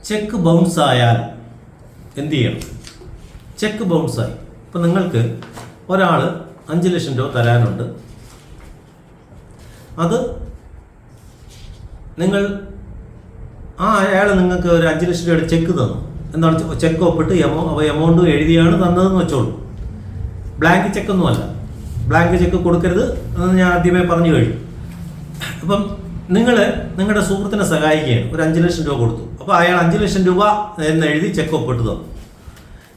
Cheque bounce ആയാൽ എന്ത് ചെയ്യണം? ചെക്ക് ബൗൺസായി. ഇപ്പം നിങ്ങൾക്ക് ഒരാൾ 5 ലക്ഷം രൂപ തരാനുണ്ട്. അത് നിങ്ങൾ അയാൾ നിങ്ങൾക്ക് ഒരു 5 ലക്ഷം രൂപയുടെ ചെക്ക് തന്നു. എന്താണ് ചെക്ക് ഒപ്പിട്ട് എമൗണ്ട് എഴുതിയാണ് തന്നതെന്ന് വെച്ചോളൂ. ബ്ലാങ്ക് ചെക്കൊന്നുമല്ല. ബ്ലാങ്ക് ചെക്ക് കൊടുക്കരുത് എന്ന് ഞാൻ ആദ്യമേ പറഞ്ഞു കഴിഞ്ഞു. അപ്പം നിങ്ങൾ നിങ്ങളുടെ സുഹൃത്തിനെ സഹായിക്കുകയാണ്. ഒരു 5 ലക്ഷം രൂപ കൊടുത്തു. അപ്പോൾ അയാൾ 5 ലക്ഷം രൂപ എന്ന് എഴുതി ചെക്ക് ഒപ്പിട്ട് തന്നു.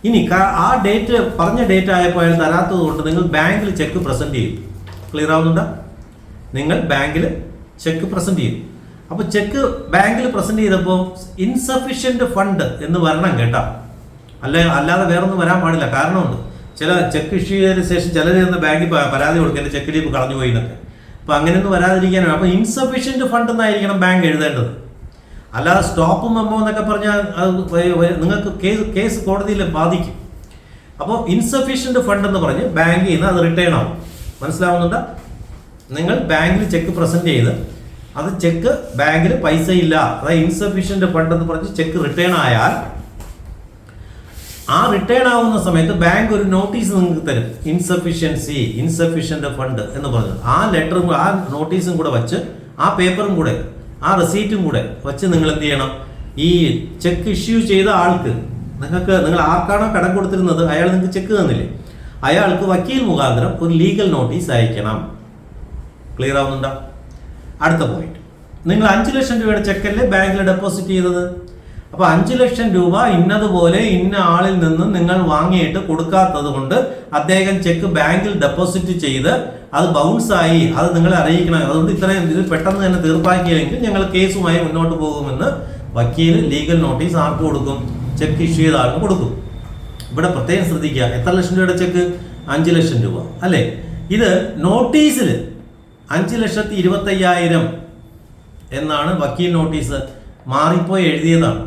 ഇനി ആ ഡേറ്റ് പറഞ്ഞ ഡേറ്റ് ആയപ്പോൾ അയാൾ തരാത്തത് കൊണ്ട് നിങ്ങൾ ബാങ്കിൽ ചെക്ക് പ്രസൻറ്റ് ചെയ്തു. ക്ലിയർ ആവുന്നുണ്ടോ? നിങ്ങൾ ബാങ്കിൽ ചെക്ക് പ്രസൻറ്റ് ചെയ്തു. അപ്പോൾ ചെക്ക് ബാങ്കിൽ പ്രസൻറ്റ് ചെയ്തപ്പോൾ ഇൻസഫിഷ്യൻറ്റ് ഫണ്ട് എന്ന് വരണം കേട്ടോ. അല്ലാതെ വേറൊന്നും വരാൻ പാടില്ല. കാരണമുണ്ട്. ചില ചെക്ക് ഇഷ്യൂ ചെയ്തതിന് ശേഷം ചിലർ ബാങ്കിൽ പരാതി കൊടുക്കുക, എൻ്റെ ചെക്ക് ലീവ് കളഞ്ഞു പോയി എന്നൊക്കെ. അപ്പോൾ അങ്ങനെയൊന്നും വരാതിരിക്കാനാണ്. അപ്പോൾ ഇൻസഫിഷ്യൻറ്റ് ഫണ്ട് എന്നായിരിക്കണം ബാങ്ക് എഴുതേണ്ടത്. അല്ലാതെ സ്റ്റോപ്പ് മെമ്മോ എന്നൊക്കെ പറഞ്ഞാൽ അത് നിങ്ങൾക്ക് കേസ് കോടതിയിൽ ബാധിക്കും. അപ്പോൾ ഇൻസഫിഷ്യൻറ്റ് ഫണ്ട് എന്ന് പറഞ്ഞ് ബാങ്കിൽ നിന്ന് അത് റിട്ടേൺ ആവും. മനസ്സിലാവുന്നുണ്ടോ? നിങ്ങൾ ബാങ്കിൽ ചെക്ക് പ്രസൻറ്റ് ചെയ്ത് അത് ചെക്ക് ബാങ്കിൽ പൈസ ഇല്ല, അതായത് ഇൻസഫിഷ്യൻറ്റ് ഫണ്ട് എന്ന് പറഞ്ഞ് ചെക്ക് റിട്ടേൺ ആയാൽ ആ റിട്ടേൺ ആവുന്ന സമയത്ത് ബാങ്ക് ഒരു നോട്ടീസ് നിങ്ങൾക്ക് തരും. ഇൻസഫിഷ്യൻറ്റ് ഫണ്ട് എന്ന് പറഞ്ഞത് ആ ലെറ്ററും ആ നോട്ടീസും കൂടെ വച്ച് ആ പേപ്പറും കൂടെ ആ റെസീറ്റും കൂടെ വച്ച് നിങ്ങൾ എന്ത് ചെയ്യണം? ഈ ചെക്ക് ഇഷ്യൂ ചെയ്ത ആൾക്ക് നിങ്ങൾ ആർക്കാണോ കടം കൊടുത്തിരുന്നത് അയാൾ നിങ്ങൾക്ക് ചെക്ക് തന്നില്ലേ, അയാൾക്ക് വക്കീൽ മുഖാന്തരം ഒരു ലീഗൽ നോട്ടീസ് അയക്കണം. ക്ലിയർ ആവുന്നുണ്ടോ? അടുത്ത പോയിന്റ്, നിങ്ങൾ 5 ലക്ഷം രൂപയുടെ ചെക്കല്ലേ ബാങ്കിൽ ഡെപ്പോസിറ്റ് ചെയ്തത്. അപ്പോൾ 5 ലക്ഷം രൂപ ഇന്നതുപോലെ ഇന്ന ആളിൽ നിന്ന് നിങ്ങൾ വാങ്ങിയിട്ട് കൊടുക്കാത്തത് കൊണ്ട് അദ്ദേഹം ചെക്ക് ബാങ്കിൽ ഡെപ്പോസിറ്റ് ചെയ്ത് അത് ബൗൺസായി, അത് നിങ്ങളെ അറിയിക്കണം. അതുകൊണ്ട് ഇത്രയും ഇത് പെട്ടെന്ന് തന്നെ തീർപ്പാക്കിയില്ലെങ്കിൽ ഞങ്ങൾ കേസുമായി മുന്നോട്ട് പോകുമെന്ന് വക്കീൽ ലീഗൽ നോട്ടീസ് ആർക്ക് കൊടുക്കും? ചെക്ക് ഇഷ്യൂ ചെയ്ത ആൾക്ക് കൊടുക്കും. ഇവിടെ പ്രത്യേകം ശ്രദ്ധിക്കുക, എത്ര ലക്ഷം രൂപയുടെ ചെക്ക്? 5 ലക്ഷം രൂപ അല്ലേ? ഇത് നോട്ടീസിൽ 5,25,000 എന്നാണ് വക്കീൽ നോട്ടീസ് മാറിപ്പോയി എഴുതിയതാണ്.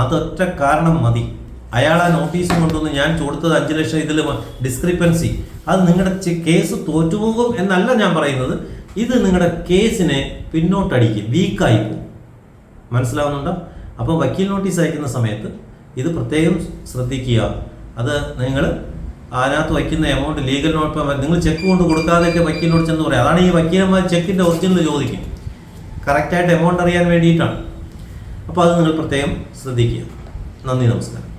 അതൊറ്റ കാരണം മതി. അയാൾ ആ നോട്ടീസ് കൊണ്ടുവന്ന് ഞാൻ കൊടുത്തത് 5 ലക്ഷം, ഇതിൽ ഡിസ്ക്രിപ്പൻസി, അത് നിങ്ങളുടെ കേസ് തോറ്റുപോകും എന്നല്ല ഞാൻ പറയുന്നത്. ഇത് നിങ്ങളുടെ കേസിനെ പിന്നോട്ടടിക്കും, വീക്കായി പോകും. മനസ്സിലാവുന്നുണ്ടോ? അപ്പോൾ വക്കീൽ നോട്ടീസ് അയക്കുന്ന സമയത്ത് ഇത് പ്രത്യേകം ശ്രദ്ധിക്കുക. അത് നിങ്ങൾ അതിനകത്ത് വയ്ക്കുന്ന എമൗണ്ട് ലീഗൽ നോട്ട്, നിങ്ങൾ ചെക്ക് കൊണ്ട് കൊടുക്കാതെയൊക്കെ വക്കീലിനോട് ചെന്ന് പറയാം. അതാണ് ഈ വക്കീലന്മാർ ചെക്കിൻ്റെ ഒറിജിനൽ ചോദിക്കും, കറക്റ്റായിട്ട് എമൗണ്ട് അറിയാൻ വേണ്ടിയിട്ടാണ്. അപ്പോൾ അത് നിങ്ങൾ പ്രത്യേകം ശ്രദ്ധിക്കുക. നന്ദി, നമസ്കാരം.